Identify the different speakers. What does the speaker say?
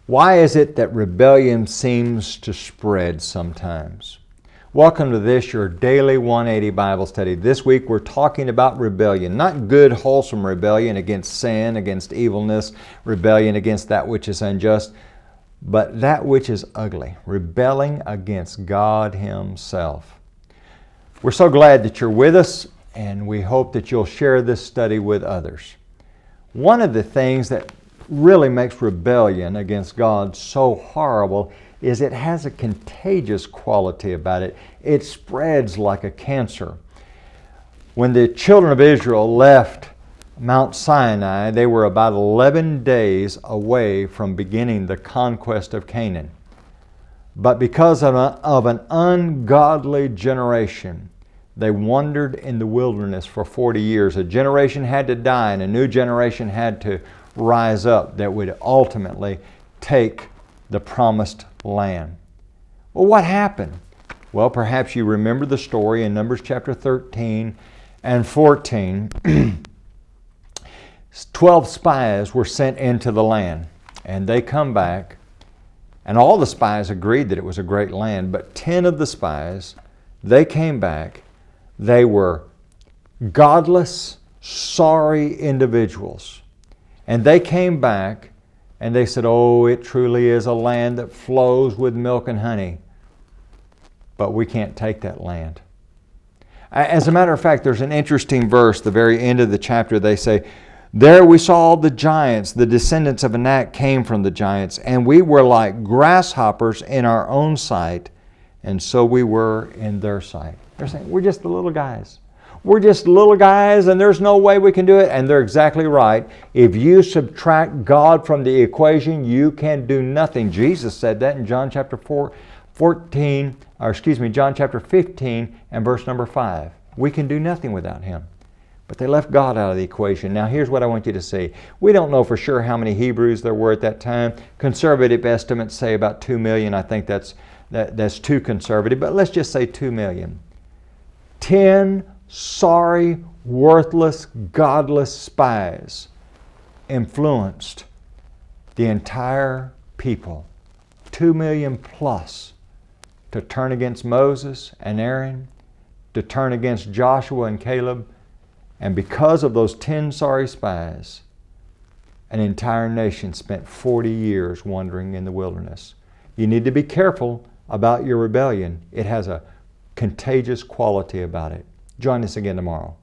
Speaker 1: Why is it that rebellion seems to spread sometimes? Welcome to this, your daily 180 Bible study. This week we're talking about rebellion. Not good, wholesome rebellion against sin, against evilness, rebellion against that which is unjust, but that which is ugly, rebelling against God Himself. We're so glad that you're with us, and we hope that you'll share this study with others. One of the things that really makes rebellion against God so horrible is it has a contagious quality about it. It spreads like a cancer. When the children of Israel left Mount Sinai, they were about 11 days away from beginning the conquest of Canaan. But because of an ungodly generation, they wandered in the wilderness for 40 years. A generation had to die and a new generation had to rise up that would ultimately take the promised land. Well, what happened? Well, perhaps you remember the story in Numbers chapter 13 and 14. 12 spies were sent into the land, and they come back, and all the spies agreed that it was a great land, but 10 of the spies, they came back. They were godless, sorry individuals. And they came back and they said, "Oh, it truly is a land that flows with milk and honey. But we can't take that land." As a matter of fact, there's an interesting verse, the very end of the chapter. They say, "There we saw the giants, the descendants of Anak came from the giants, and we were like grasshoppers in our own sight, and so we were in their sight." They're saying, we're just the little guys. We're just little guys and there's no way we can do it. And they're exactly right. If you subtract God from the equation, you can do nothing. Jesus said that in John chapter 15 and verse number 5. We can do nothing without Him. But they left God out of the equation. Now here's what I want you to see. We don't know for sure how many Hebrews there were at that time. Conservative estimates say about 2 million. I think that's too conservative, but let's just say 2 million. 10 sorry, worthless, godless spies influenced the entire people, 2 million plus, to turn against Moses and Aaron, to turn against Joshua and Caleb. And because of those 10 sorry spies, an entire nation spent 40 years wandering in the wilderness. You need to be careful about your rebellion. It has a contagious quality about it. Join us again tomorrow.